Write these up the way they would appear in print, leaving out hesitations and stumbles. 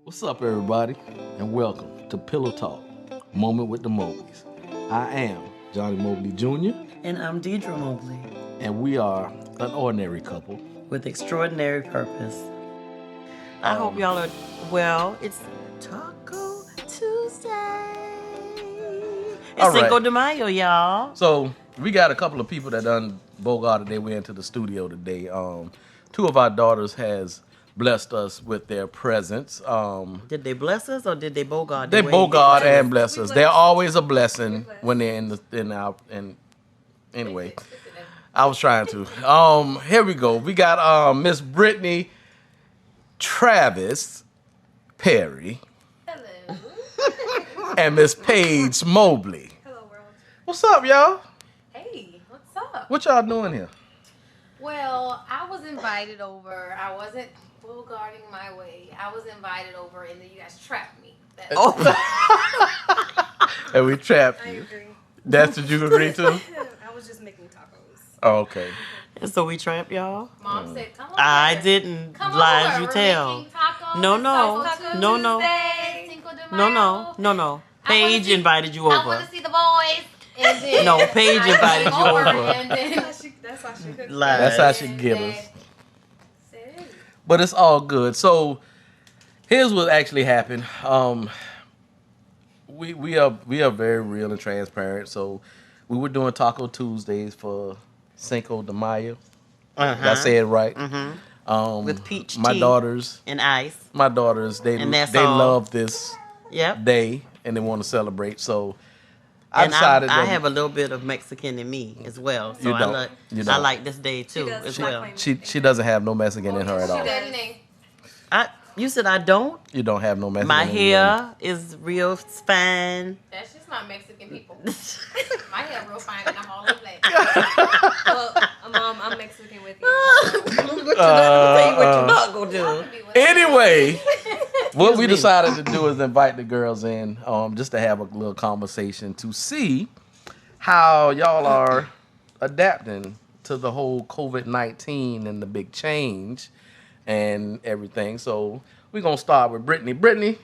What's up, everybody, and welcome to Pillow Talk, Moment with the Mobleys. I am Johnny Mobley Jr., And I'm Deirdra Mobley. and we are an ordinary couple. With extraordinary purpose. I hope y'all are well. It's Taco Tuesday. It's All right. Cinco de Mayo, y'all. So we got a couple of people that done bogarted their way into the studio today. Two of our daughters has blessed us with their presence. Did they bless us or did they bogart? They bogart and bless us. They're always a blessing when they're anyway. I was trying to. Here we go. We got Miss Brittany Travis Perry. Hello. And Miss Paige Mobley. Hello, world. What's up, y'all? Hey, what's up? What y'all doing here? Well, I was invited over. I wasn't guarding my way. I was invited over, and then you guys trapped me. And we trapped I you. agree. That's what you agreed to? I was just making tacos. Oh, okay. And so we trapped y'all? Mom said, "Come over." I didn't. Come Lie over. as you We're tell. making tacos. No, It's no. Taco No, no. Tuesday, Cinco de No, Mayo. no. I wanna Paige see- invited you I over. want to see the boys. And then No, Paige I invited came you over. And then That's how she cooks. Lies. That's how she get us. Said, But it's all good. So here's what actually happened. We are very real and transparent. So we were doing Taco Tuesdays for Cinco de Mayo. Did I say it right? Mm-hmm. With peach my tea. daughters, And ice. they And that's they all. love this Yep. day and they want to celebrate. So I And decided I that have a little bit of Mexican in me as well. So You I don't. like You I don't. like this day too does. as She's not well. claiming. she doesn't have no Mexican in her at all. Daddy name. You said I don't? You don't have no Mexican. My in you. hair is real fine. That's just not Mexican people. My hair real fine and I'm all in black. Well, Mom, I'm Mexican with you. What you tell you what you're not gonna do. Anyway, what we me. decided to do is invite the girls in, just to have a little conversation to see how y'all are adapting to the whole COVID-19 and the big change and everything. So we're gonna start with Brittany. Brittany,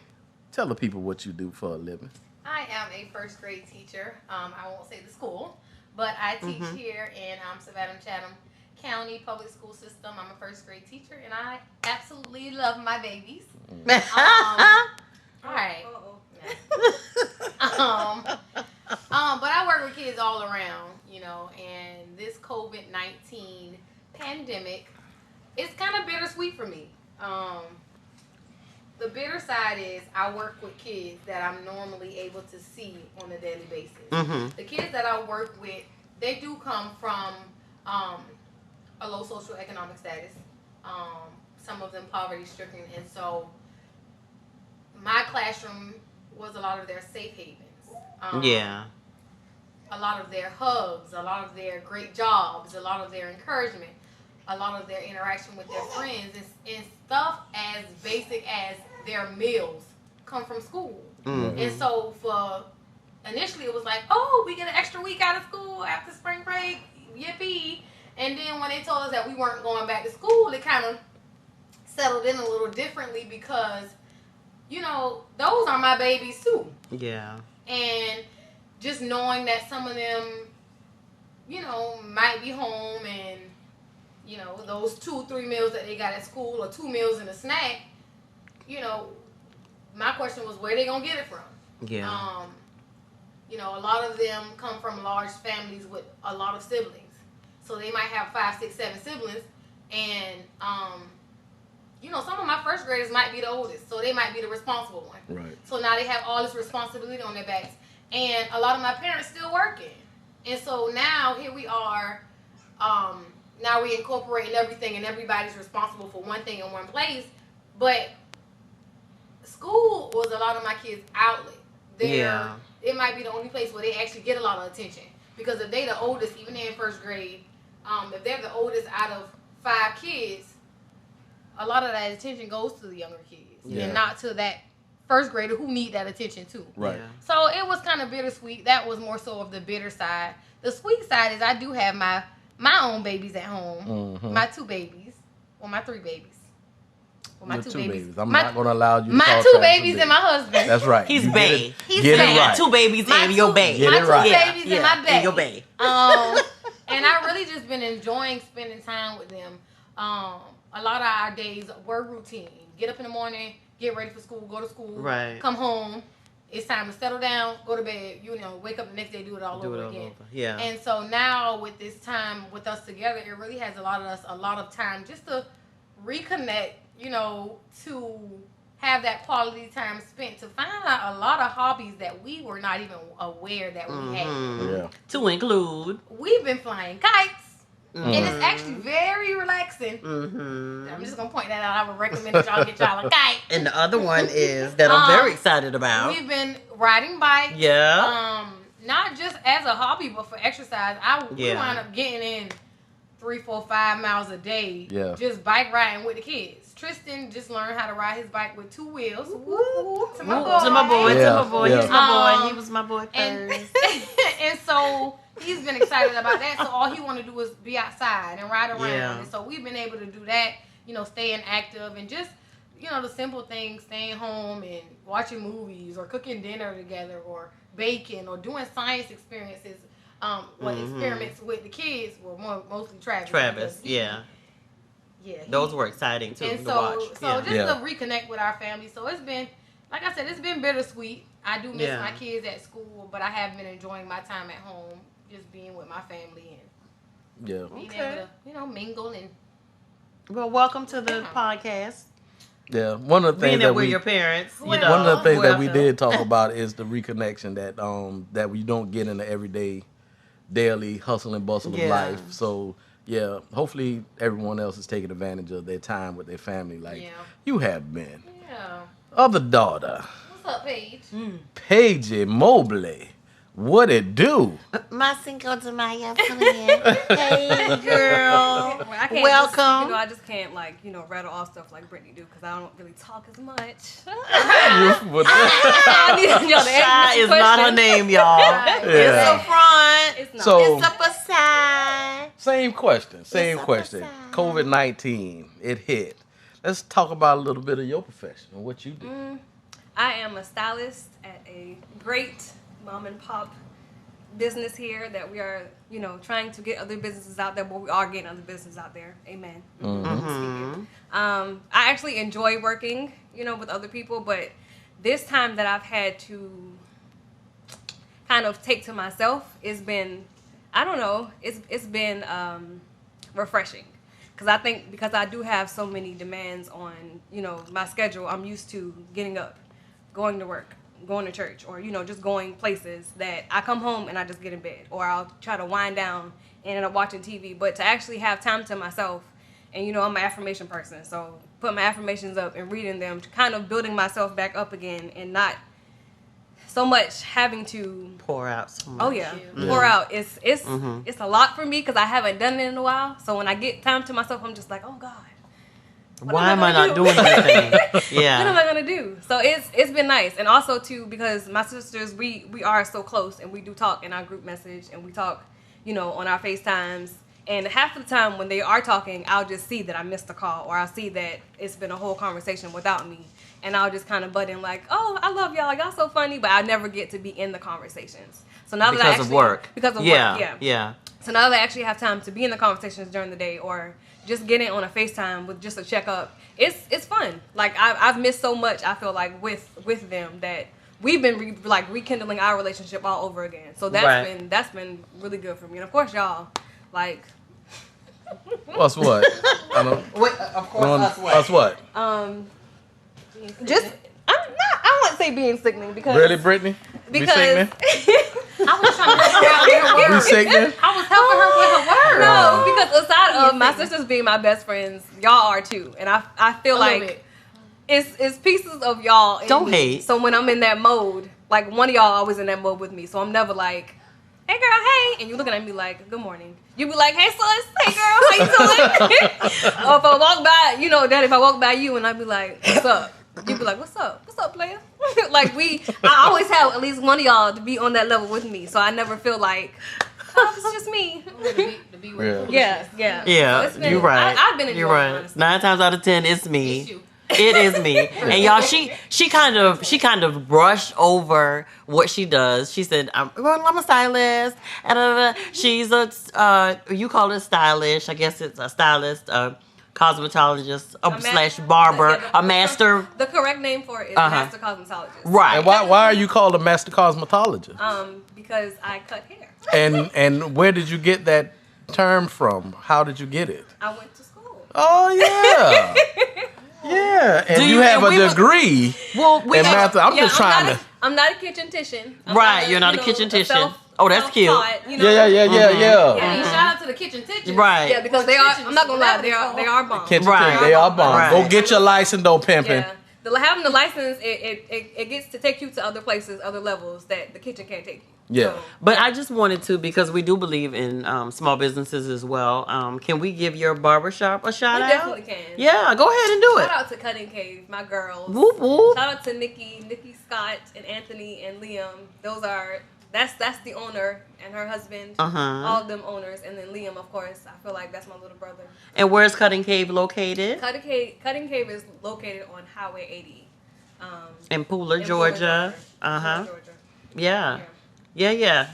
tell the people what you do for a living. I am a first grade teacher. I won't say the school, but I teach here in Savannah Chatham County Public School System. I'm a first grade teacher, and I absolutely love my babies. All right. But I work with kids all around, and this COVID-19 pandemic is kind of bittersweet for me. The bitter side is I work with kids that I'm normally able to see on a daily basis. The kids that I work with, they do come from a low socioeconomic status. Some of them poverty stricken, and so my classroom was a lot of their safe havens. Yeah. A lot of their hugs, a lot of their great jobs, a lot of their encouragement, a lot of their interaction with their friends, and stuff as basic as their meals come from school. And so for initially it was like, oh, we get an extra week out of school after spring break, yippee. And then when they told us that we weren't going back to school, it kind of settled in a little differently because, those are my babies too. Yeah. And just knowing that some of them, might be home and, those 2-3 meals that they got at school or 2 meals and a snack, my question was where they going to get it from? Yeah. A lot of them come from large families with a lot of siblings. So they might have 5, 6, 7 siblings. And, some of my first graders might be the oldest. So they might be the responsible one. Right. So now they have all this responsibility on their backs. And a lot of my parents still working. And so now here we are. Now we incorporating everything and everybody's responsible for one thing in one place. But school was a lot of my kids' outlet. It might be the only place where they actually get a lot of attention. Because if they're the oldest, even they're in first grade, if they're the oldest out of 5 kids, a lot of that attention goes to the younger kids and not to that first grader who need that attention too. Right. Yeah. So it was kind of bittersweet. That was more so of the bitter side. The sweet side is I do have my own babies at home. My 2 babies. Well, my 3 babies. my Your two two babies. babies. I'm My- not gonna allow you to My call two Travis a babies baby. and my husband. That's right. He's You bae. Get bae. it right. Two babies and your bae. Get my it two right. babies and my bae. And your bae. And I really just been enjoying spending time with them. A lot of our days were routine. Get up in the morning, get ready for school, go to school, Right. come home. It's time to settle down, go to bed. Wake up the next day, do it all over again. Yeah. And so now with this time with us together, it really has allotted us a lot of time just to reconnect. To have that quality time spent, to find out a lot of hobbies that we were not even aware that we had. Yeah. To include. We've been flying kites. And it's actually very relaxing. Mm-hmm. I'm just gonna point that out. I would recommend that y'all get y'all a kite. And the other one is that I'm very excited about. We've been riding bikes. Yeah. Not just as a hobby, but for exercise. We wind up getting in 3, 4, 5 miles a day. Yeah. Just bike riding with the kids. Tristan just learned how to ride his bike with 2 wheels. Woo, to my boy. To my boy. Yeah, To my boy. yeah. He's my boy. He was my boy And, first. and so he's been excited about that. So all he want to do is be outside and ride around. Yeah. And so we've been able to do that, staying active and just, the simple things, staying home and watching movies or cooking dinner together or baking or doing science experiences. Experiments with the kids were mostly Travis. Travis, because those were exciting too and to so, watch. just to reconnect with our family. So it's been, like I said, it's been bittersweet. I do miss my kids at school, but I have been enjoying my time at home, just being with my family and being able to, mingle and. Well, welcome to the podcast. Yeah, one of the things Being that that we're your parents. one of the things that we did talk about is the reconnection that we don't get in the everyday, daily hustle and bustle of life. So yeah, hopefully everyone else is taking advantage of their time with their family, like you have been. Yeah. Other daughter, What's up, Paige? Paige Mobley, what it do? My Cinco de Mayo friend. Hey, girl. Well, I can't Welcome. Just, I just can't rattle off stuff like Brittany do because I don't really talk as much. I need y'all to Shy answer is this not her question. name, y'all. Right. It's Yeah. a front. It's not. So It's up a side. same question. It's upside. COVID-19, it hit. Let's talk about a little bit of your profession and what you do. I am a stylist at a great mom and pop business here that we are, trying to get other businesses out there, but we are getting other businesses out there. Amen. Speaking. I actually enjoy working, with other people, but this time that I've had to kind of take to myself, it's been, I don't know, it's been refreshing. Because I think because I do have so many demands on, my schedule, I'm used to getting up, going to work, going to church, or, just going places that I come home and I just get in bed. Or I'll try to wind down and end up watching TV. But to actually have time to myself, and, I'm an affirmation person. So put my affirmations up and reading them, kind of building myself back up again and not so much having to Pour out so much. Oh yeah, pour out. It's a lot for me because I haven't done it in a while. So when I get time to myself, I'm just like, oh God, Why am I gonna not do? doing anything? what am Yeah. I gonna do? So it's been nice, and also too because my sisters we are so close, and we do talk in our group message, and we talk, on our FaceTimes. And half of the time when they are talking, I'll just see that I missed a call, or I'll see that it's been a whole conversation without me. And I'll just kind of butt in like, oh, I love y'all. Y'all so funny. But I never get to be in the conversations. So now that I Because actually, of work. Because of Yeah. work, Yeah. So now that I actually have time to be in the conversations during the day or just getting on a FaceTime with just a checkup, it's fun. Like, I've missed so much, I feel like, with them that we've been rekindling our relationship all over again. So that's been really good for me. And of course, y'all, like... Us what? I don't. Wait, of course, Us what? Just I wouldn't say being sickening because Really, Brittany? because I was trying to figure out her We words. sickening? I was helping her with her words. no, because aside of my sisters being my best friends, y'all are too, and I feel A little like bit. it's pieces of y'all. In Don't me. hate. So when I'm in that mode, like one of y'all always in that mode with me, so I'm never like, hey girl, hey, and you looking at me like, good morning. You be like, hey sis, hey girl, how you doing? Or if I walk by, that if I walk by you and I be like, what's up? You be like, what's up? What's up, player? Like I always have at least one of y'all to be on that level with me, so I never feel like, oh, it's just me. To be with Yeah. foolishness. Yeah. Yeah, So it's been- you're right. I've been enjoying You're right. it, honestly. 9 times out of 10, it's It's me. you. It is me. And y'all, she kind of brushed over what she does. She said, I'm a stylist. And she's you call it stylish. I guess it's a stylist, cosmetologist, slash barber, a master. The correct name for it is master cosmetologist. Right. And why are you called a master cosmetologist? Because I cut hair. And where did you get that term from? How did you get it? I went to school. Oh yeah. Yeah, and you have a degree in math. I'm not a kitchen tician. You're not a kitchen tician. Oh, that's cute. Yeah. Yeah, shout out to the kitchen ticians. Right. Yeah, because they are. I'm not gonna lie, they are bomb. Kitchen ticians, they are bomb. Right. Go get your license, though, pimping. Yeah. Having the license, it gets to take you to other places, other levels that the kitchen can't take you. Yeah. So, But I just wanted to, because we do believe in small businesses as well. Can we give your barbershop a shout out? we definitely can. Yeah, go ahead and do it. Shout out to Cutting Cave, my girls. Whoop, whoop. Shout out to Nikki Scott, and Anthony and Liam. That's the owner and her husband. All of them owners, and then Liam, of course. I feel like that's my little brother. And where's Cutting Cave located? Cutting Cave is located on Highway 80. In Pooler, Georgia. Georgia. Yeah.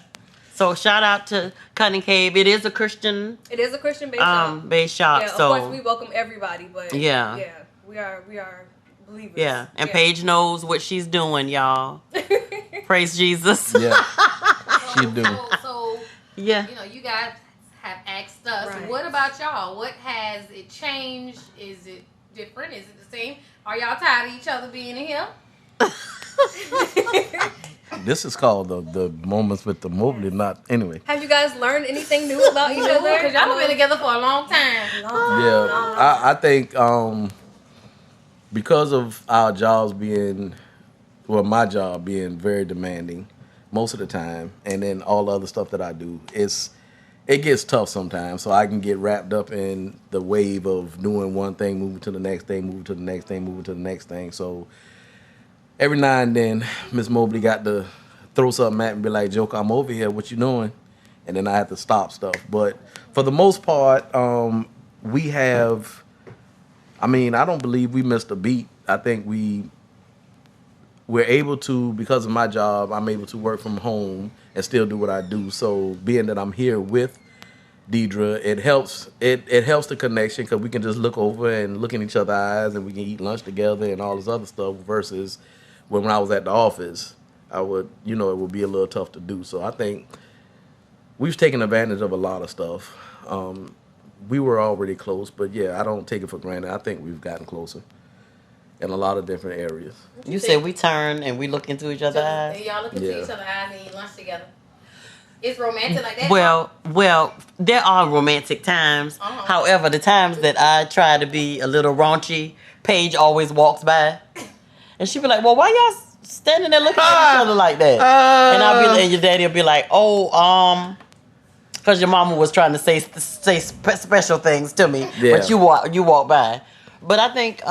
So shout out to Cutting Cave. It is a Christian based shop. based shop. Yeah, of so course we welcome everybody, but we are believers. Yeah. And Paige knows what she's doing, y'all. Praise Jesus. Yeah. She do. So Yeah. you guys have asked us, Right. what about y'all? What has it changed? Is it different? Is it the same? Are y'all tired of each other being in here? This is called the moments with the Mobley. Not anyway. Have you guys learned anything new about each other? Because y'all been together for a long time. Yeah, I think because of our jobs being, my job being very demanding most of the time, and then all the other stuff that I do, it gets tough sometimes. So I can get wrapped up in the wave of doing one thing, moving to the next thing, moving to the next thing, moving to the next thing. So every now and then, Miss Mobley got to throw something at me and be like, Joker, I'm over here. What you doing? And then I have to stop stuff. But for the most part, we have, I don't believe we missed a beat. I think we're able to, because of my job, I'm able to work from home and still do what I do. So being that I'm here with Deirdra, it helps the connection, because we can just look over and look in each other's eyes, and we can eat lunch together and all this other stuff, versus when I was at the office, it would be a little tough to do. So I think we've taken advantage of a lot of stuff. We were already close, but I don't take it for granted. I think we've gotten closer in a lot of different areas. You said we turn and we look into each other's eyes? And y'all look into each other's eyes and eat lunch together. It's romantic like that? Well, there are romantic times. However, the times that I try to be a little raunchy, Paige always walks by. And she be like, well, why y'all standing there looking at each other like that? And your daddy will be like, because your mama was trying to say special things to me, but you walk by. But I think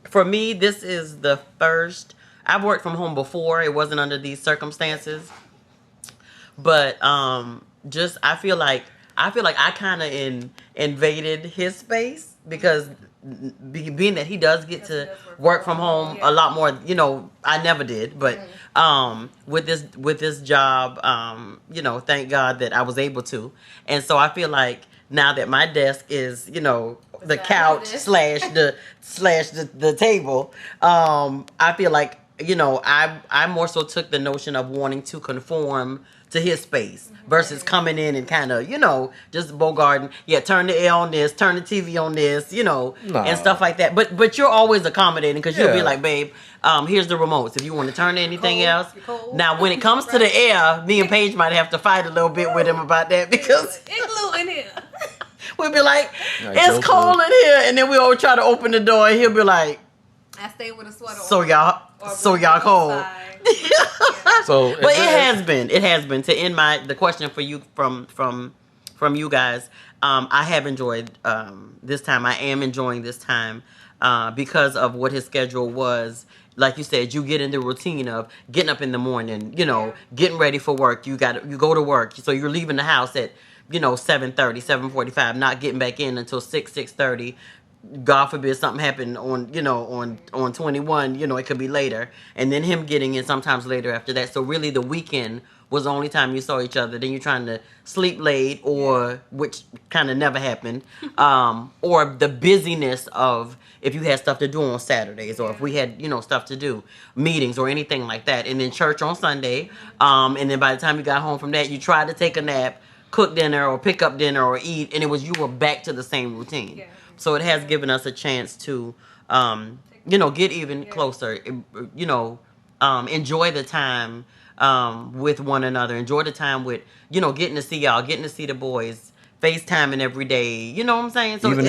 for me, this is the first. I've worked from home before. It wasn't under these circumstances. But I feel like I kind of invaded his space, because being that he does get to work from home a lot more. I never did, but with this job, thank God that I was able to. And so I feel like now that my desk is, the couch slash the table, I feel like, I more so took the notion of wanting to conform to his space versus coming in and kind of, just bogarting. Yeah, turn the air on this, turn the TV on this, and stuff like that. But you're always accommodating, because you'll be like, babe, here's the remotes. If you want to turn to anything else. Now, when it comes to the air, me and Paige might have to fight a little bit with him about that, because it's a little in here. We'll be like, it's cold in here, and then we all try to open the door, and he'll be like, I stay with a sweater. So y'all cold. So, but it has been to end the question for you from you guys. I have enjoyed this time. I am enjoying this time because of what his schedule was. Like you said, you get in the routine of getting up in the morning, getting ready for work. You go to work, so you're leaving the house at 7:30, 7:45, not getting back in until 6:30. God forbid something happened on, on 21, it could be later. And then him getting in sometimes later after that. So really the weekend was the only time you saw each other. Then you're trying to sleep late which kind of never happened. Or the busyness of if you had stuff to do on Saturdays or if we had, stuff to do, meetings or anything like that. And then church on Sunday. And then by the time you got home from that, you tried to take a nap, cook dinner or pick up dinner or eat. And you were back to the same routine. Yeah. So it has given us a chance to, get even closer, enjoy the time with one another, enjoy the time with, getting to see y'all, getting to see the boys, FaceTiming every day. You know what I'm saying? So even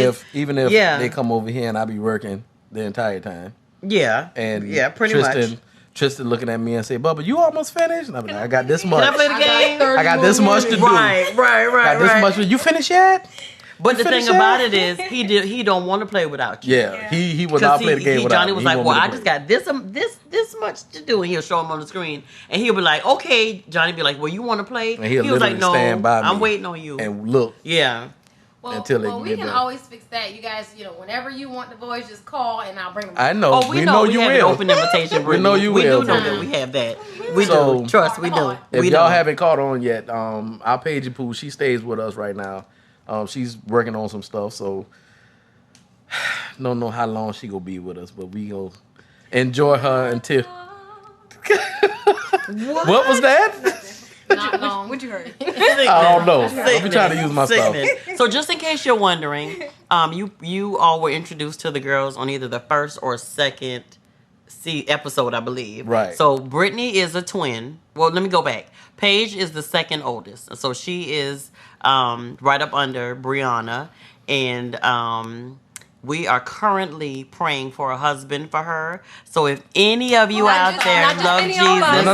if they come over here and I be working the entire time. Yeah. And pretty much. Tristan looking at me and say, "Bubba, you almost finished?" And I'm like, "I got this much. Can I play the game? I got this much to do. Right. Got this much. You finished yet?" But the thing about it is, he don't want to play without you. Yeah. He would not play the game without me. Johnny was like, "Well, I just got this much to do," and he'll show him on the screen, and he'll be like, "Okay." Johnny be like, "Well, you want to play?" And he was like, "No, stand by me I'm waiting on you." and look. Yeah. Well, we can always fix that. You guys, whenever you want the boys, just call and I'll bring them. I know. Oh, we know you have will. An open invitation. We know you will. We do know that. We have that. We do. Trust, we do. If y'all haven't caught on yet, our Paige Pooh, she stays with us right now. She's working on some stuff, so don't know how long she gonna be with us, but we gonna enjoy her until. What was that? Not long. What'd you heard? I don't know. I'm trying to use my stuff. So just in case you're wondering, you all were introduced to the girls on either the first or second episode, I believe. Right. So Brittany is a twin. Well, let me go back. Paige is the second oldest. So she is right up under Brianna. And we are currently praying for a husband for her. So if any of you out there love Jesus,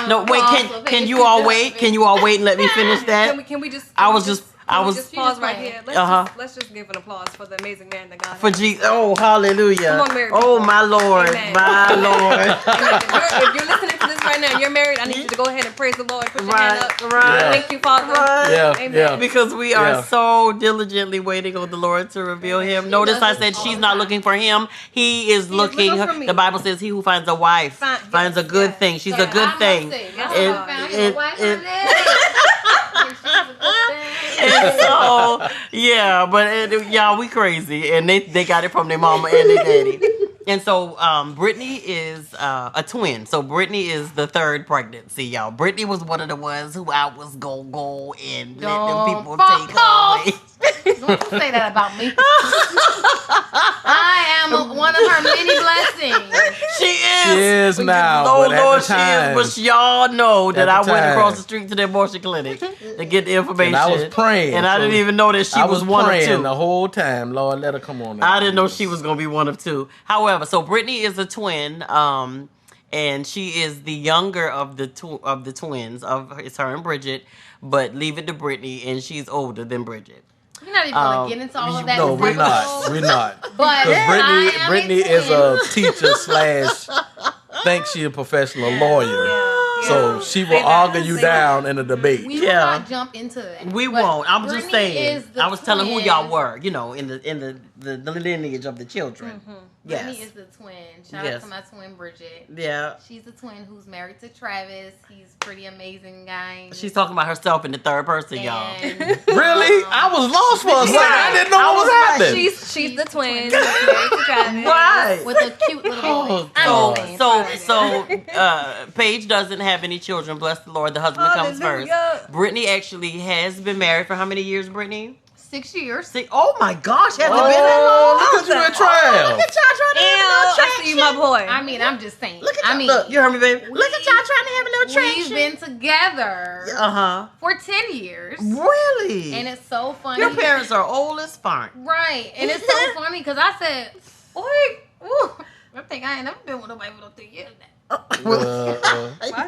no. Wait, can you all wait? Can you all wait and let me finish that? Can we just? I was just pause right here. Let's just give an applause for the amazing man that God. For Jesus. Oh, hallelujah. Come on, Mary. Oh, my Lord. Amen. My Lord. If you're listening to this right now and you're married, I need you to go ahead and praise the Lord. Put your hand up. Right. Thank you, Father. Yeah. Amen. Yeah. Because we are so diligently waiting on the Lord to reveal him. Notice I said she's not looking for him. He is looking. The Bible says he who finds a wife finds a good thing. She's a good thing. And so, yeah, but y'all, we crazy. And they got it from their mama and their daddy. And so, Brittany is a twin. So, Brittany is the third pregnancy, y'all. Brittany was one of the ones who I was going to go and let them people take her away. Don't say that about me. I am one of her many blessings. She is now. Oh, but Lord, at the time, she is. But y'all know that I went time, across the street to the abortion clinic to get the information. And I was praying. And I didn't even know that she was one of two. The whole time. Lord, let her come on. I didn't know she was going to be one of two. However, so Brittany is a twin. And she is the younger of the twins. It's her and Bridget. But leave it to Brittany, and she's older than Bridget. We're not even going to get into all of that. No, we're not. We're not. But Brittany is a teacher / thinks she a professional lawyer. So she will argue you down in a debate. We will not jump into that. We won't. I'm just saying. I was telling who y'all were, in the lineage of the children. Mm-hmm. Yes. Brittany is the twin. Shout out to my twin Bridget. Yeah. She's the twin who's married to Travis. He's a pretty amazing guy. She's talking about herself in the third person, y'all. Really? I was lost for a second. I didn't know what was happening. She's the twin. She's married to Travis. Right. With a cute little boy. So Paige doesn't have any children. Bless the Lord. The husband comes first. Brittany actually has been married for how many years, Brittany? 6 years. Oh my gosh, has it been that long? Look at you in trial. Look at y'all trying to have no traction. I see you, my boy. I mean, I'm just saying. Look, you heard me, baby. Look at y'all trying to have a little traction. We've been together for 10 years. Really? And it's so funny. Your parents are old as fart. Right. And it's so funny because I said, I think I ain't never been with nobody for 3 years now.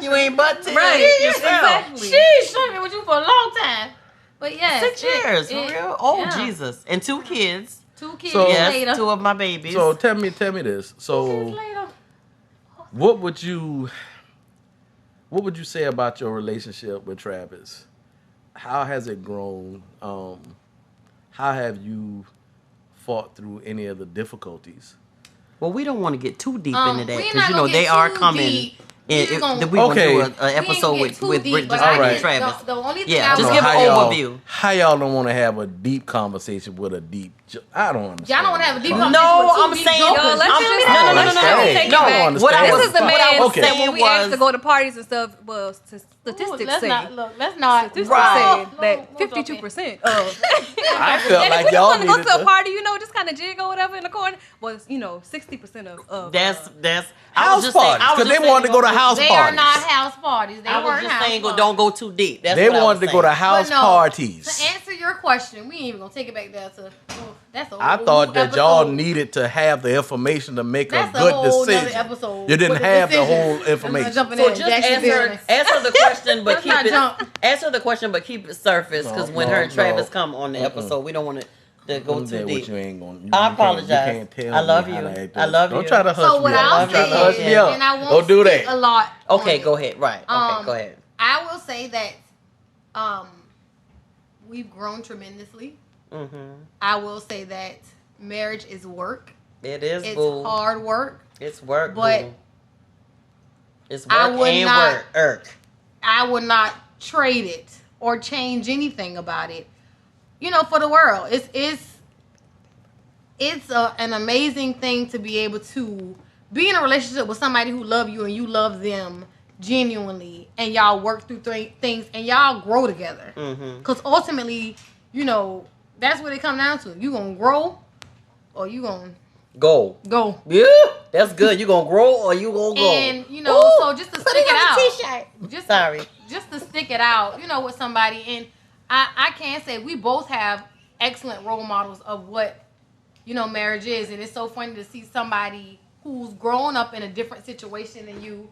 You ain't but 10. Right. Exactly. She's been with you for a long time. But yeah, 6 years, for real? Oh, Jesus. And 2 kids. 2 kids later. 2 of my babies. So tell me this. So what would you say about your relationship with Travis? How has it grown? How have you fought through any of the difficulties? Well, we don't want to get too deep into that we're because not you know gonna they get are too coming. deep. We gonna- want to Okay. do an episode with deep, just All right. and Travis. The only thing Yeah, I just would- give an How y'all- overview. How y'all don't want to have a deep conversation with a deep? I don't understand. Y'all don't want to have a deep conversation No, with two I'm deep saying- jokers. Yo, let's I'm just just- no, no, take it Y'all back. don't What I understand. was- This is the what I man was Okay. that when we asked to was- go to parties and stuff, well, statistics let's say, not look. Let's not. statistics Right. say that 52% of I felt and like if we y'all want to go needed to a party, just kind of jig or whatever in the corner, was 60% of That's I house was just saying parties because they wanted to go to house They parties. are not house parties. They I was weren't just house saying, parties. don't go too deep. That's They what I wanted was to go to saying. house But no, parties. To answer your question, we ain't even gonna take it back there to. That's a whole I thought that y'all episode. needed to have the information to make That's a good a whole nother decision. episode. You didn't with the have the decision. whole I'm not information. jumping So in. just That's your answer business. the question, but Let's keep not it jump. answer the question, but keep it surface because when her and Travis no. come on the episode, we don't want to go I'm too there deep. with you ain't gonna. I apologize. You can't tell I love me how you. to act. I love Don't you. try to hush So me what up. I'll love you. say Love is, you. and I won't Don't do speak that. a lot. Okay, on go it. ahead. Right. Okay, go ahead. I will say that we've grown tremendously. Mm-hmm. I will say that marriage is work. It is, It's boo. hard work. It's work, But boo. It's I work would and not- work. I would not trade it or change anything about it. For the world. It's an amazing thing to be able to be in a relationship with somebody who love you and you love them genuinely, and y'all work through things and y'all grow together. Mm-hmm. Because ultimately, that's what it comes down to. You gonna grow, or you gonna Go. go. Yeah, that's good. You gonna grow or you gonna go? And Ooh, so just to stick it out. T-shirt. Just Sorry. just to stick it out, with somebody. And I can say we both have excellent role models of what, marriage is. And it's so funny to see somebody who's grown up in a different situation than you,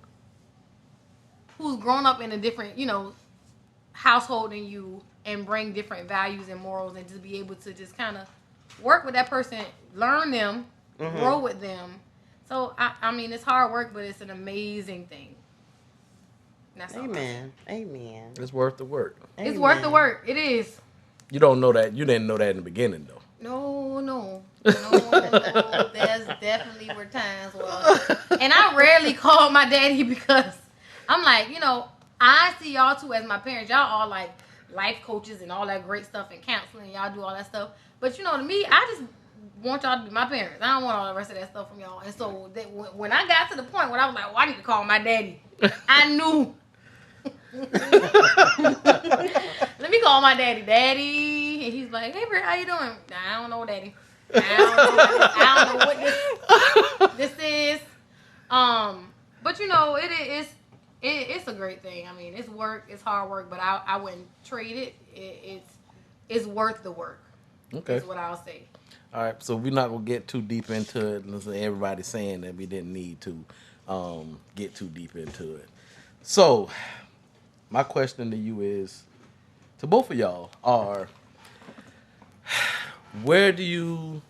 who's grown up in a different, household than you, and bring different values and morals, and just be able to just kind of work with that person, learn them, grow with them. So, I mean, it's hard work, but it's an amazing thing. That's all. Amen. Amen. It's worth the work. It's worth the work. It is. You don't know that. You didn't know that in the beginning, though. No. There's definitely were times where, and I rarely call my daddy because I'm like, I see y'all two as my parents. Y'all all like life coaches and all that great stuff and counseling. Y'all do all that stuff. But to me, I just want y'all to be my parents. I don't want all the rest of that stuff from y'all. And so when I got to the point where I was like, well, I need to call my daddy, I knew. Let me call my daddy. Daddy. And he's like, hey, Britt, how you doing? I don't know, daddy. I don't know what this is. But it's a great thing. I mean, it's work, it's hard work, but I wouldn't trade it. It's worth the work. Okay. Is what I'll say. All right. So we're not gonna get too deep into it. Listen, everybody's saying that we didn't need to get too deep into it. So my question to you is, to both of y'all, where do you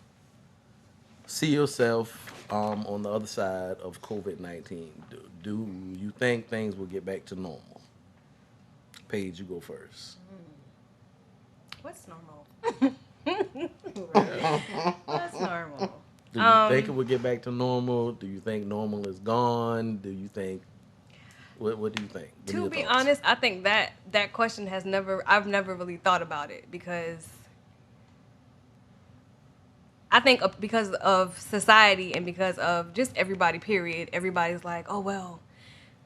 see yourself on the other side of COVID-19? Do you think things will get back to normal? Paige, you go first. what's normal? What's normal? Do you think it will get back to normal? Do you think normal is gone? Do you think... What do you think? What are To your be thoughts? honest, I think that question I've never really thought about it, because I think because of society and because of just everybody, period, everybody's like, oh, well,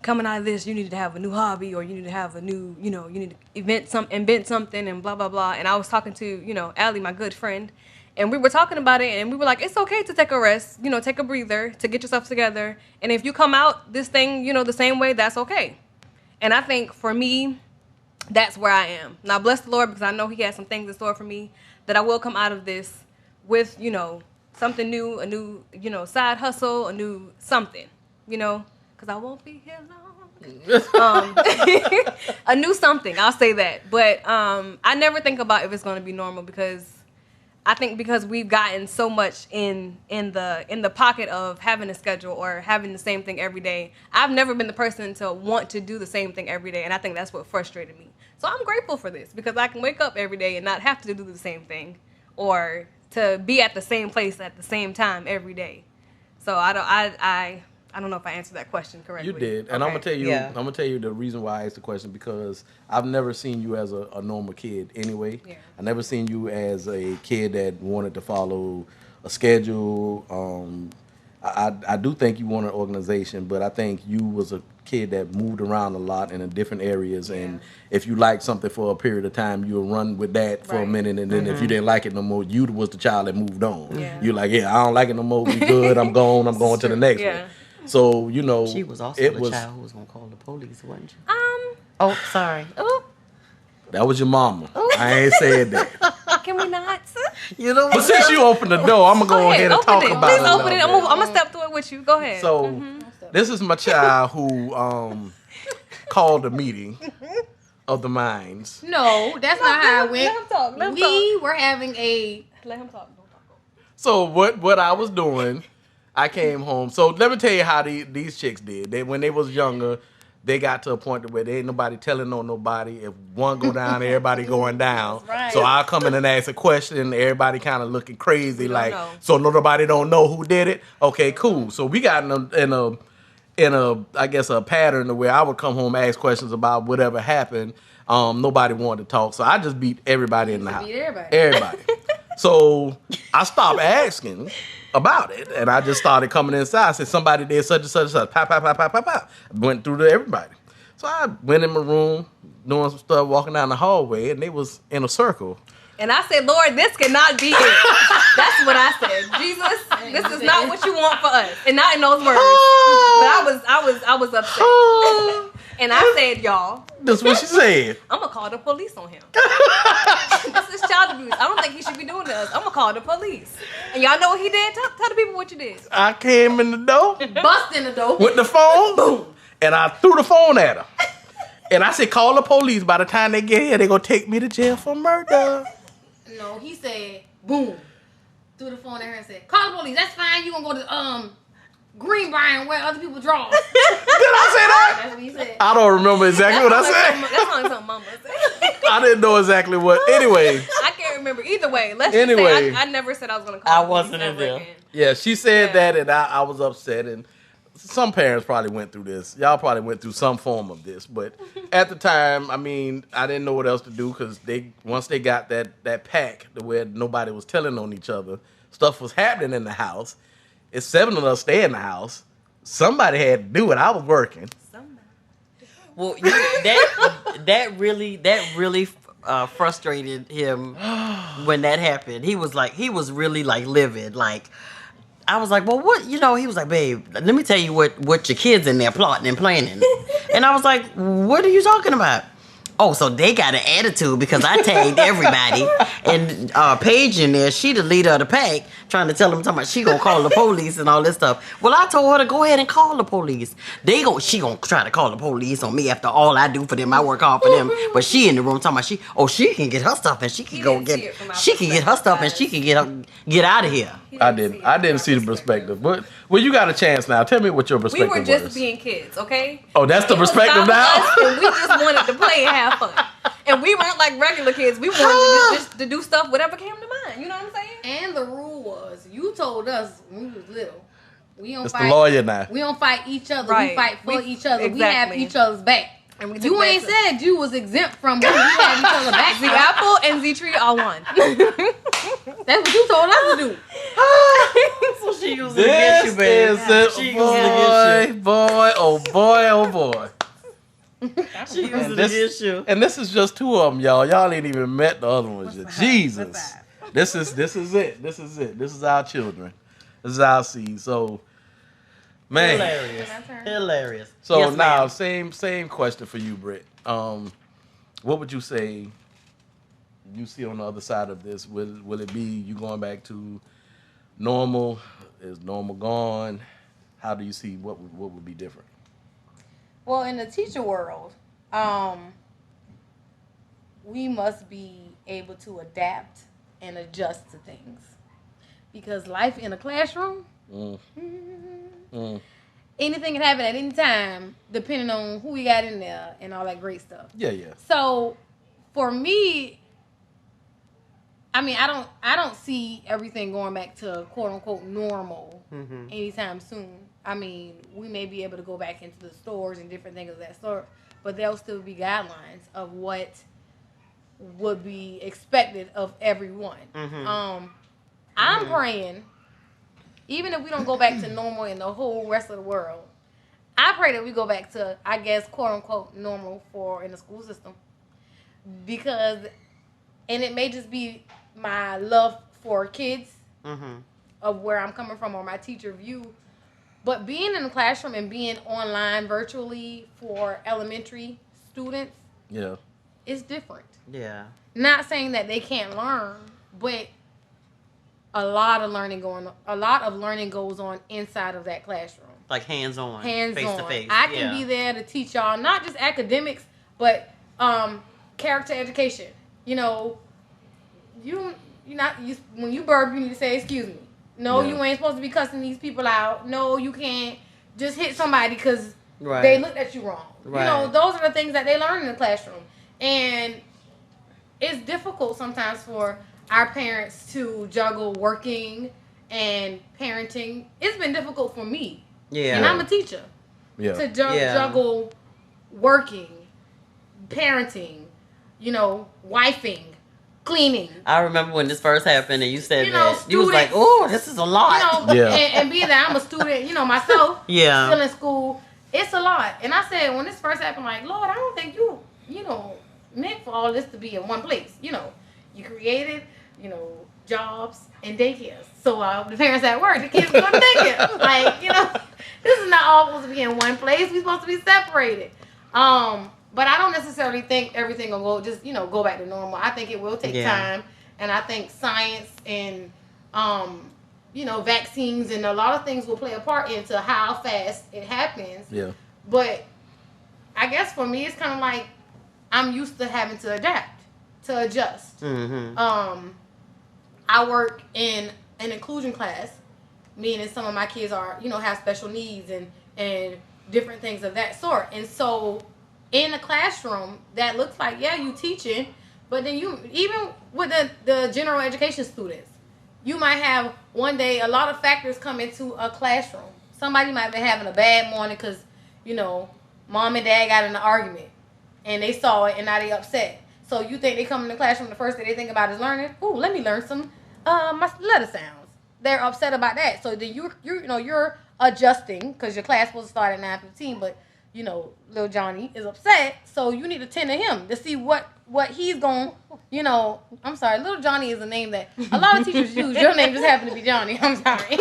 coming out of this, you need to have a new hobby, or you need to have a new, you need to invent something and blah, blah, blah. And I was talking to, Allie, my good friend, and we were talking about it, and we were like, it's okay to take a rest, take a breather, to get yourself together. And if you come out this thing, the same way, that's okay. And I think for me, that's where I am. Now, bless the Lord, because I know he has some things in store for me, that I will come out of this with, something new, a new, side hustle, a new something, because I won't be here long. A new something, I'll say that. But I never think about if it's going to be normal, because I think because we've gotten so much in the pocket of having a schedule or having the same thing every day. I've never been the person to want to do the same thing every day, and I think that's what frustrated me. So I'm grateful for this, because I can wake up every day and not have to do the same thing, or to be at the same place at the same time every day. So I don't know if I answered that question correctly. You did, and I'm gonna tell you. Yeah. I'm gonna tell you the reason why I asked the question, because I've never seen you as a normal kid. Anyway, Yeah. I never seen you as a kid that wanted to follow a schedule. I do think you want an organization, but I think you was a kid that moved around a lot in different areas, and if you liked something for a period of time, you'll run with that for a Right. minute, and then if you didn't like it no more, you was the child that moved on. Yeah. You're like, yeah, I don't like it no more. We good. I'm gone. I'm going to the next Yeah. one. So She was also the child who was gonna call the police, wasn't she? Oh, sorry. Oh, That was your mama. I ain't said that. Can we not? you know But what? since you opened the door, I'm gonna go ahead and open talk it. about Please it. a open it. little I'm bit. gonna step through it with you. Go ahead. So this is my child who called a meeting of the minds. No, that's not how it went. Let him talk. Let him We were having a. Let him talk. Don't talk. So what I was doing, I came home. So let me tell you how these chicks did. When they was younger, they got to a point where they ain't nobody telling on nobody. If one go down, everybody going down. right. So I come in and ask a question, everybody kind of looking crazy, don't like, know. so nobody don't know who did it. Okay, cool. So we got in a I guess a pattern where I would come home and ask questions about whatever happened. Nobody wanted to talk, so I just beat everybody in the house. beat everybody. Everybody. So I stopped asking about it, and I just started coming inside. I said, somebody did such and such and such. Pop, pop, pop, pop, pop, pop. Went through to everybody. So I went in my room, doing some stuff, walking down the hallway, and they was in a circle. And I said, Lord, this cannot be it. That's what I said. Jesus, this is not what you want for us. And not in those words. But I was upset. And I said, y'all, That's what she said. I'm gonna call the police on him. This is child abuse. I don't think he should be doing this. I'm gonna call the police. And y'all know what he did? Tell the people what you did. I came in the door Bust in the door. with the phone, boom, and I threw the phone at her. And I said, call the police. By the time they get here, they gonna take me to jail for murder. No, he said, boom. Threw the phone at her and said, call the police. That's fine. You gonna go to Greenbrier and where other people draw. Did I say that? That's what he said. I don't remember exactly what I said. That's only something Mama said. I didn't know exactly what. Anyway, I can't remember. Either way, let's Anyway. just say I never said I was gonna call I the police wasn't in ever there. again. yeah, she said Yeah. that, and I was upset. And some parents probably went through this. Y'all probably went through some form of this. But at the time, I mean, I didn't know what else to do, because once they got that pack to where nobody was telling on each other, stuff was happening in the house. It's 7 of us stay in the house. Somebody had to do it. I was working. Well, that really frustrated him when that happened. He was really like livid. Like, I was like, well, what? You know, he was like, babe, let me tell you what your kids in there plotting and planning. And I was like, what are you talking about? Oh, so they got an attitude because I tagged everybody. And Paige in there, she the leader of the pack, trying to tell them, talking about she gonna call the police and all this stuff. Well, I told her to go ahead and call the police. She gonna try to call the police on me after all I do for them. I work hard for them. But she in the room talking about she can get her stuff and she can go didn't see it from our she can get her stuff and she can get out of here. I didn't see the perspective. But well, you got a chance now. Tell me what your We perspective were just was. being kids, okay? Oh, that's the It was perspective five of now? us, and we just wanted to play and have fun. And we weren't like regular kids. We wanted just to do stuff, whatever came to mind. You know what I'm saying? And the rule was, you told us when we was little, we don't It's the fight. lawyer now. We don't fight each other. Right. We fight for We- each other. We have exactly. each other's back. And we took You that ain't to- said you was exempt from when we had each other's back. The apple and Z tree are one. That's what you told us to do. So she used it against you, babe. This is it, She used it against boy, oh boy, oh boy. She used And it this, against you. and this is just 2 of them, y'all. Y'all ain't even met the other ones yet. Jesus. This is it. This is it. This is our children. This is our seed. So, man. Hilarious. Hilarious. So Yes, now, ma'am. same question for you, Britt. What would you say you see on the other side of this? Will it be you going back to normal? Is normal gone? How do you see what would be different? Well, in the teacher world, we must be able to adapt and adjust to things. Because life in a classroom, anything can happen at any time, depending on who we got in there and all that great stuff. Yeah. So, for me, I mean, I don't see everything going back to quote unquote normal anytime soon. I mean, we may be able to go back into the stores and different things of that sort, but there'll still be guidelines of what would be expected of everyone. I'm praying, even if we don't go back to normal in the whole rest of the world, I pray that we go back to, I guess, quote unquote normal for in the school system, because, and it may just be my love for kids of where I'm coming from or my teacher view. But being in the classroom and being online virtually for elementary students, is different. Yeah. Not saying that they can't learn, but a lot of learning goes on inside of that classroom. Like hands-on, Hands-on. face-to-face. I can be there to teach y'all not just academics, but character education. You know, when you burp, you need to say excuse me. No, you ain't supposed to be cussing these people out. No, you can't just hit somebody because they looked at you wrong. Right. You know, those are the things that they learn in the classroom. And it's difficult sometimes for our parents to juggle working and parenting. It's been difficult for me. Yeah. And I'm a teacher. Yeah. To juggle working, parenting, you know, wifing, cleaning. I remember when this first happened and you said that. You was like, oh, this is a lot. You know, and being that I'm a student, you know, myself, still in school, it's a lot. And I said, when this first happened, like, Lord, I don't think you know, meant for all this to be in one place. You know, you created, you know, jobs and daycares. So the parents at work, the kids go to daycare. Like, you know, this is not all supposed to be in one place. We're supposed to be separated. But I don't necessarily think everything will go back to normal. I think it will take time, and I think science and you know, vaccines and a lot of things will play a part into how fast it happens. Yeah. But I guess for me, it's kind of like I'm used to having to adapt, to adjust. I work in an inclusion class, meaning some of my kids are, you know, have special needs and different things of that sort. And so in a classroom, that looks like, you teaching, but then you, even with the general education students, you might have one day, a lot of factors come into a classroom. Somebody might be having a bad morning because, you know, mom and dad got in an argument and they saw it and now they upset. So you think they come in the classroom, the first thing they think about is learning, ooh, let me learn some my letter sounds. They're upset about that. So then you're adjusting because your class supposed to start at 9:15, but you know, little Johnny is upset, so you need to tend to him to see what he's going, you know, I'm sorry, little Johnny is a name that a lot of teachers use. Your name just happened to be Johnny. I'm sorry.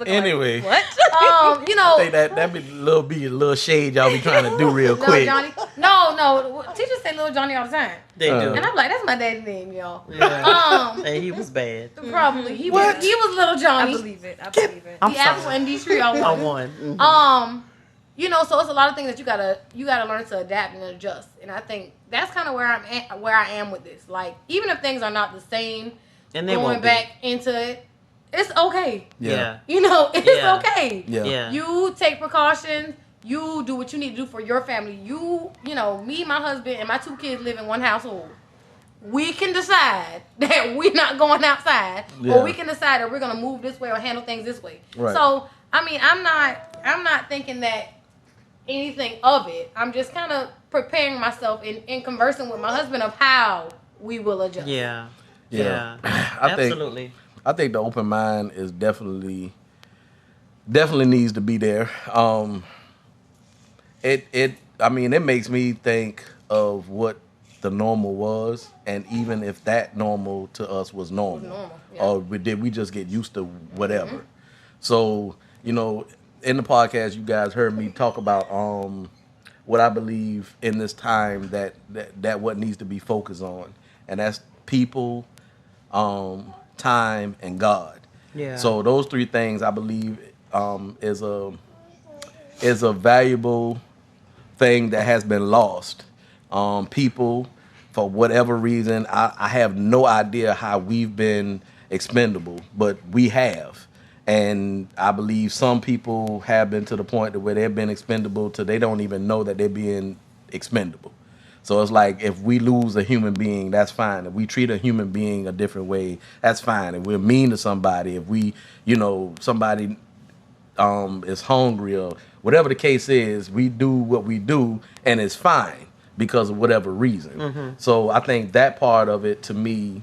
Anyway. Like, what? You know. I think that be a little shade y'all be trying to do real quick. Johnny. No. Teachers say little Johnny all the time. They do. And I'm like, that's my daddy's name, y'all. Yeah. And he was bad. Probably. He was little Johnny. I believe it. The apple and D tree I won. Mm-hmm. You know, so it's a lot of things that you gotta learn to adapt and adjust. And I think that's kind of where I am with this. Like, even if things are not the same, and they going back into it, it's okay. Yeah. You know, it's okay. Yeah. You take precautions. You do what you need to do for your family. You know, me, my husband, and my 2 kids live in one household. We can decide that we're not going outside, or we can decide that we're gonna move this way or handle things this way. Right. So, I mean, I'm not thinking that anything of it. I'm just kind of preparing myself and conversing with my husband of how we will adjust. Yeah. Absolutely. I think the open mind is definitely needs to be there. It makes me think of what the normal was, and even if that normal to us was normal, or did we just get used to whatever? Mm-hmm. So, you know, in the podcast, you guys heard me talk about what I believe in this time that what needs to be focused on, and that's people, time, and God. Yeah. So those 3 things I believe is a valuable thing that has been lost. People, for whatever reason, I have no idea how we've been expendable, but we have. And I believe some people have been to the point where they've been expendable till they don't even know that they're being expendable. So it's like if we lose a human being, that's fine. If we treat a human being a different way, that's fine. If we're mean to somebody, if we, somebody is hungry or whatever the case is, we do what we do and it's fine because of whatever reason. So I think that part of it to me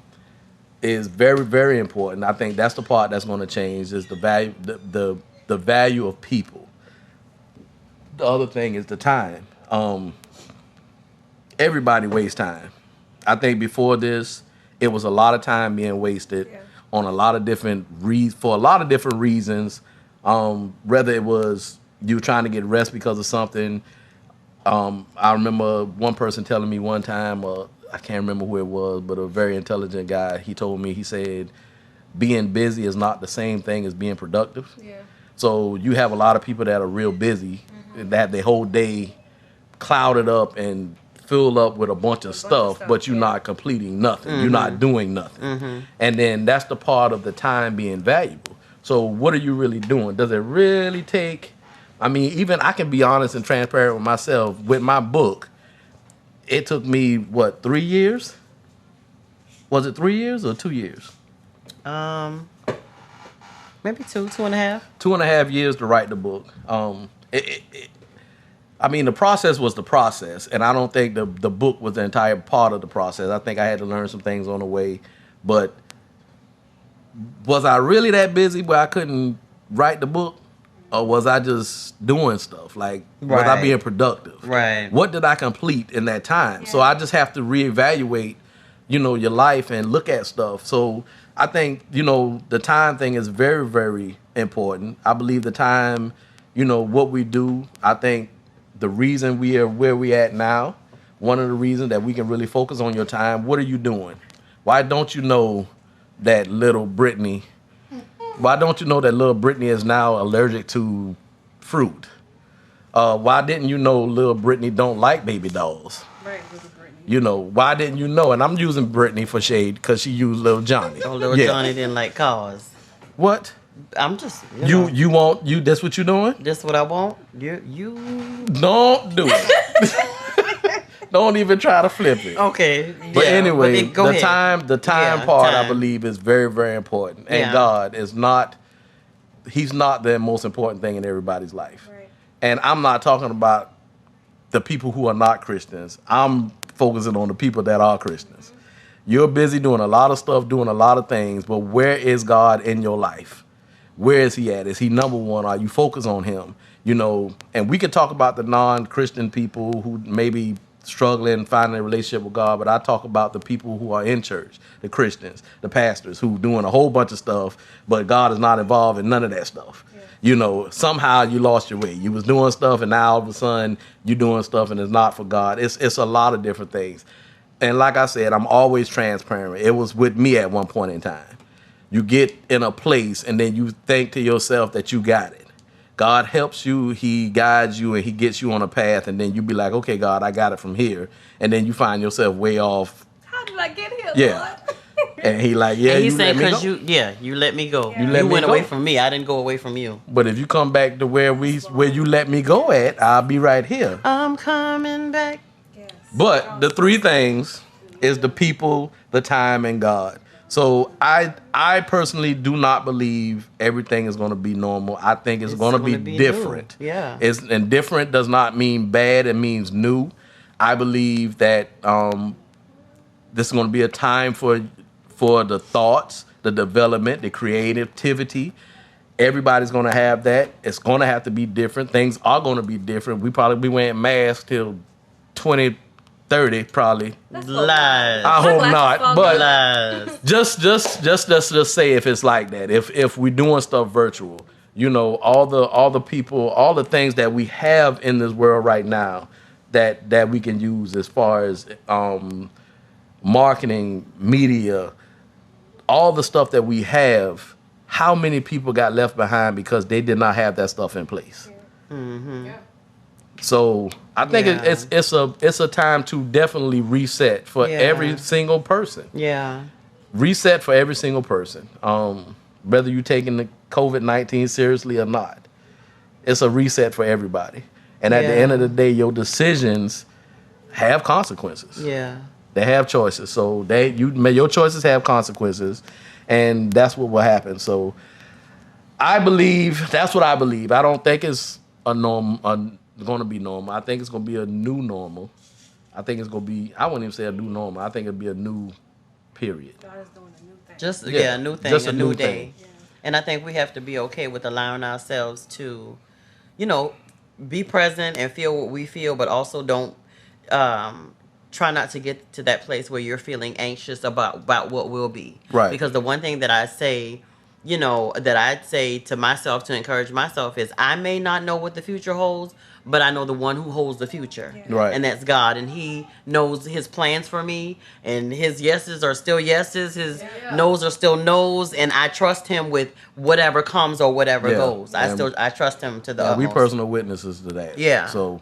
is very, very important. I think that's the part that's going to change is the value, the value of people. The other thing is the time. Everybody wastes time. I think before this, it was a lot of time being wasted on a lot of different for a lot of different reasons. Whether it was you trying to get rest because of something. I remember one person telling me one time, I can't remember who it was, but a very intelligent guy, he told me, he said, being busy is not the same thing as being productive. Yeah. So you have a lot of people that are real busy, that have their whole day clouded up and filled up with a bunch of stuff, but you're not completing nothing. You're not doing nothing. And then that's the part of the time being valuable. So what are you really doing? Does it really take, even I can be honest and transparent with myself. With my book, it took me, 3 years? Was it 3 years or 2 years? Maybe 2.5. 2.5 years to write the book. The process was the process, and I don't think the book was the entire part of the process. I think I had to learn some things on the way, but was I really that busy where I couldn't write the book? Or was I just doing stuff? Was I being productive? Right. What did I complete in that time? Yeah. So I just have to reevaluate, your life and look at stuff. So I think, the time thing is very, very important. I believe the time, what we do, I think the reason we are where we at now, one of the reasons that we can really focus on your time, what are you doing? Why don't you know that little Brittany... Why don't you know that little Brittany is now allergic to fruit? Why didn't you know little Brittany don't like baby dolls? Right, little Brittany. Why didn't you know? And I'm using Brittany for shade because she used little Johnny. Oh, little Johnny didn't like cars. What? I'm just... That's what you doing? That's what I want? You... Don't do it. Don't even try to flip it. Okay. But anyway, the time part, time. I believe, is very, very important. And God is not, he's not the most important thing in everybody's life. Right. And I'm not talking about the people who are not Christians. I'm focusing on the people that are Christians. You're busy doing a lot of stuff, doing a lot of things, but where is God in your life? Where is he at? Is he number one? Are you focused on him? And we can talk about the non-Christian people who maybe struggling, finding a relationship with God, but I talk about the people who are in church, the Christians, the pastors who doing a whole bunch of stuff, but God is not involved in none of that stuff. Yeah. Somehow you lost your way. You was doing stuff and now all of a sudden you're doing stuff and it's not for God. It's a lot of different things. And like I said, I'm always transparent. It was with me at one point in time. You get in a place and then you think to yourself that you got it. God helps you, he guides you, and he gets you on a path, and then you be like, okay, God, I got it from here. And then you find yourself way off. How did I get here, yeah. Lord? And he like, yeah, and you saying, let me go. You let me go. Yeah. You went away from me. I didn't go away from you. But if you come back to where you let me go at, I'll be right here. I'm coming back. Yes. But the three things is the people, the time, and God. So I personally do not believe everything is going to be normal. I think it's going to be different. New. Yeah. And different does not mean bad. It means new. I believe that this is going to be a time for the thoughts, the development, the creativity. Everybody's going to have that. It's going to have to be different. Things are going to be different. We probably be wearing masks till 2030 probably. Lies. I hope not, but lies. Just say if it's like that. If we're doing stuff virtual, all the people, all the things that we have in this world right now that we can use as far as marketing, media, all the stuff that we have. How many people got left behind because they did not have that stuff in place? Yeah. Mm-hmm. Yeah. So I think it's a time to definitely reset for every single person. Yeah. Reset for every single person. Whether you're taking the COVID-19 seriously or not. It's a reset for everybody. And at the end of the day, your decisions have consequences. Yeah. They have choices. So your choices have consequences, and that's what will happen. So I believe that's what I believe. I don't think it's going to be normal. I think it's going to be a new normal. I think it's going to be. I wouldn't even say a new normal. I think it'll be a new period. God is doing a new thing. Just Yeah, a new thing, just a a new new day. thing. Yeah. And I think we have to be okay with allowing ourselves to, be present and feel what we feel, but also don't try not to get to that place where you're feeling anxious about what will be. Right. Because the one thing that I say, that I'd say to myself to encourage myself is I may not know what the future holds, but I know the one who holds the future. Yeah. Right. And that's God. And he knows his plans for me. And his yeses are still yeses. His no's are still no's. And I trust him with whatever comes or whatever Yeah. goes. And- I trust him to the Yeah, we utmost. personal witnesses to that. Yeah. So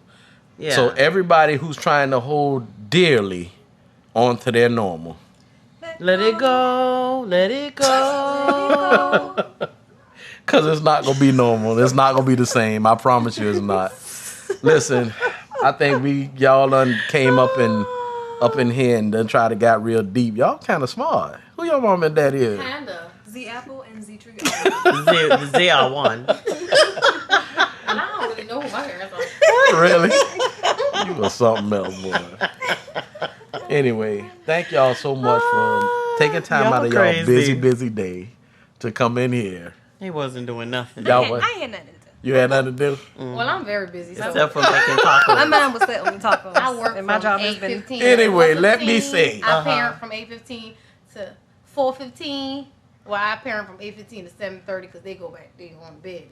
Yeah. everybody who's trying to hold dearly onto their normal. Let it go. Let it go. Because it's not going to be normal. It's not going to be the same. I promise you it's not. Listen, I think y'all done came up in here and done tried to got real deep. Y'all kind of smart. Who your mom and dad is? Kinda. Z Apple and Z Tree. The ZR1. And I don't really know who my parents are. Really? You was something else, boy. Anyway, thank y'all so much for taking time Y'all out of y'all crazy. busy day to come in here. He wasn't doing nothing. Y'all I was- ain't nothing to do. You had nothing to do? Well, I'm very busy. So Except for making tacos. My mom was set on the tacos. I work and my from job has been 8:15 Anyway, to let me 4:15. say. I parent from 8:15 to 4:15. Well, I parent from 8:15 to 7:30 because they go on to bed.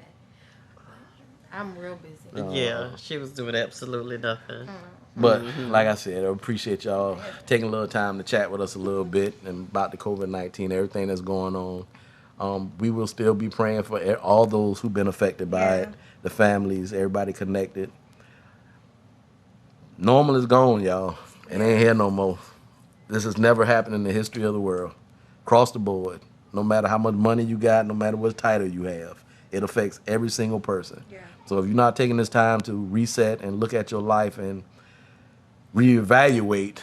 I'm real busy. Yeah, she was doing absolutely nothing. But like I said, I appreciate y'all taking a little time to chat with us a little bit and about the COVID-19, everything that's going on. We will still be praying for all those who've been affected by it, the families, everybody connected. Normal is gone, y'all. It ain't here no more. This has never happened in the history of the world. Across the board. No matter how much money you got, no matter what title you have, it affects every single person. Yeah. So if you're not taking this time to reset and look at your life and reevaluate,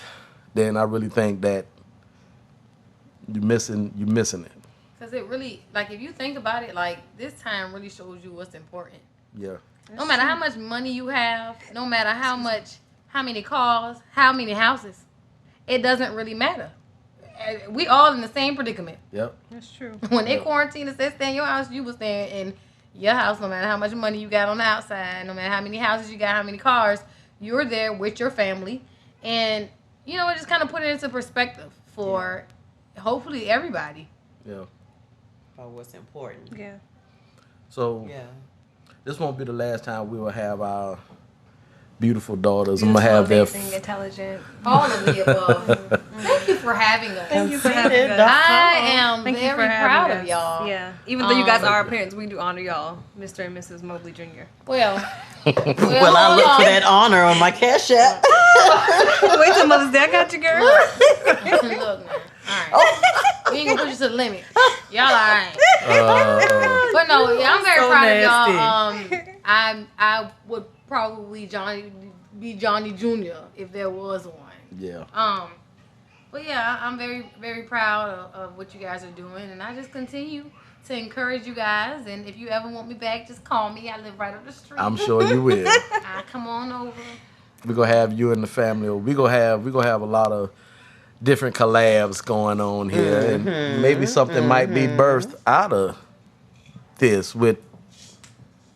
then I really think that you're missing it. Because it really, like, if you think about it, like, this time really shows you what's important. Yeah. No matter how much money you have, no matter how many cars, how many houses, it doesn't really matter. We all in the same predicament. Yep. That's true. When they quarantine and said stay in your house, you was staying in your house. No matter how much money you got on the outside, no matter how many houses you got, how many cars, you're there with your family. And, it just kind of put it into perspective for hopefully everybody. Yeah. About what's important. Yeah. So Yeah. this won't be the last time we will have our beautiful daughters. I'm gonna have their amazing, intelligent. All of the above. Thank you for having us. Thank you for having us. I am Thank you very for having proud us. of y'all. Yeah. Even though you guys are our parents, we do honor y'all, Mr. and Mrs. Mobley Jr. Well, Well, I look for that honor on my Cash App. Wait till Mother's Day. I got you, girl. Look, man. All right. We ain't gonna push you to the limit. Y'all all right. But no, yeah, I'm very So proud nasty. of y'all. I would probably be Johnnie Jr. if there was one. yeah. But yeah, I'm very, very proud of what you guys are doing, and I just continue to encourage you guys. And if you ever want me back, just call me. I live right up the street. I'm sure you will. I come on over. We're gonna have you and the family. We're gonna have a lot of different collabs going on here, and maybe something might be birthed out of this with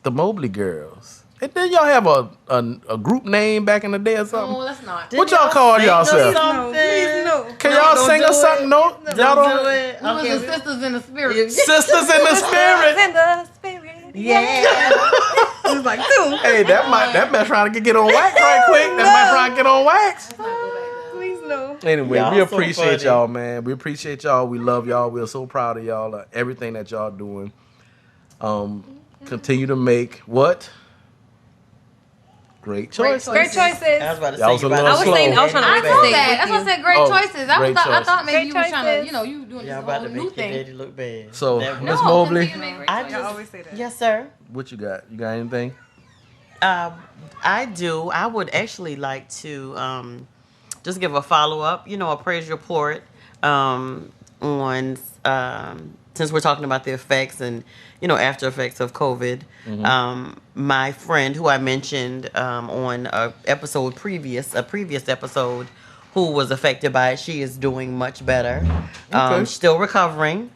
the Mobley girls. And then y'all have a group name back in the day or something. No, let's not. What y'all call yourself? No, please, no. Can y'all don't sing do us something? it. No, y'all Don't do don't. it. We was Okay. the sisters in the spirit. Sisters in the spirit. In the spirit. Yeah. It was like, dude. Hey, that man trying to get on wax right quick. That man trying to get on wax. Let's not go back there. Please, no. Anyway, Y'all we so appreciate funny. y'all, man. We appreciate y'all. We love y'all. We're so proud of y'all. Everything that y'all doing. Continue to make what? Great choices. Great choices. I was about to Y'all say was a you little about to slow. say I was trying to I make know the that. thing That's why I with said great Oh, choices. great I choices. thought maybe Great you were trying to, choices. you doing Y'all this about whole to new make your thing. daddy look bad. So, That Miss was- Mobley, continue to make great I choices. I just- always say that. Yes, sir. what you got? You got anything? I do. I would actually like to just give a follow-up, a praise report on since we're talking about the effects and, after effects of COVID. My friend who I mentioned on a previous episode who was affected by it, she is doing much better. Still recovering,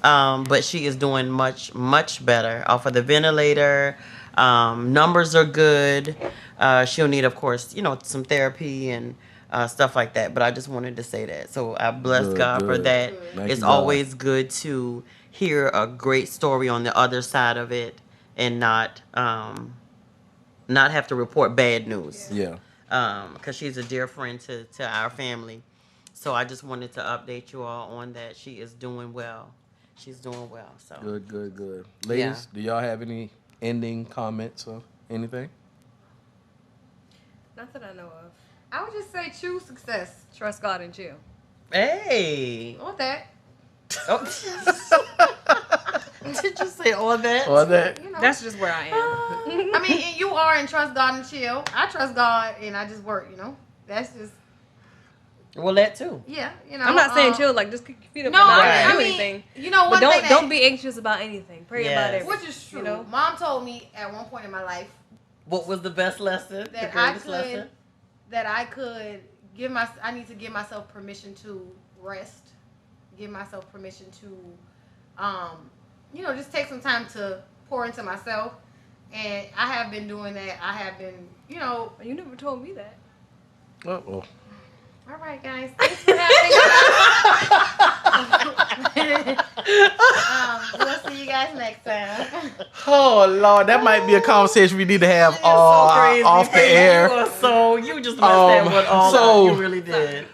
but she is doing much, much better off of the ventilator. Numbers are good. She'll need, of course, some therapy and stuff like that. But I just wanted to say that. So I bless God for that. It's always good to hear a great story on the other side of it and not have to report bad news. Yeah. Because she's a dear friend to our family. So I just wanted to update you all on that. She is doing well. She's doing well. So Good. Ladies, do y'all have any ending comments or anything? Not that I know of. I would just say choose success, trust God, and chill. Hey. I want that. Oh. Did you say all that? All that? That's just where I am. I mean, you are in trust God and chill. I trust God and I just work, That's just, Well, that too. yeah, I'm not saying chill, like just keep your feet up No, and not I do mean, anything. one But thing don't be anxious about anything. Pray Yes. about it. which is true. You know? Mom told me at one point in my life What was the best lesson? that the greatest lesson? I could I need to give myself permission to rest, give myself permission to, just take some time to pour into myself. And I have been doing that. I have been, You never told me that. Uh-oh. All right, guys. Thanks for having us. We'll see you guys next time. Oh, Lord. That might be a conversation we need to have You're so crazy, off the baby. air. You just messed that one all so- up. You really did.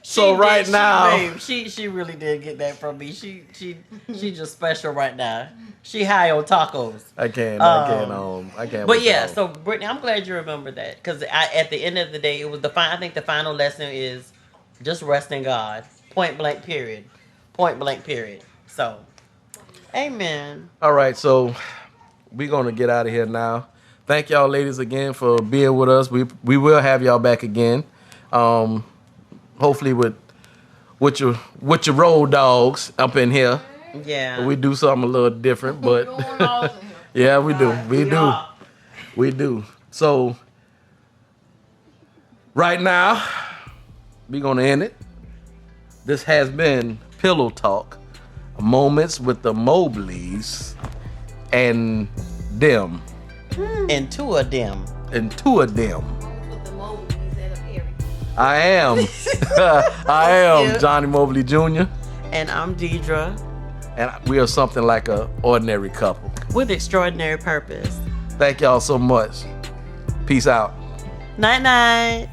So right now... she really did get that from me. She just special right now. She high on tacos. I can't. But wait yeah, till- so Brittany, I'm glad you remember that because at the end of the day, it was I think the final lesson is just rest in God. Point blank. Period. So, amen. All right, so we're gonna get out of here now. Thank y'all, ladies, again for being with us. We will have y'all back again. Hopefully with your road dogs up in here. Yeah. We do something a little different, but yeah, we do. So right now, we're gonna end it. This has been Pillow Talk, moments with the Mobleys and them. And two of them. With the Mobleys A Perry. I am Johnnie Mobley Jr. And I'm Deirdra. And we are something like a ordinary couple. With extraordinary purpose. Thank y'all so much. Peace out. Night night.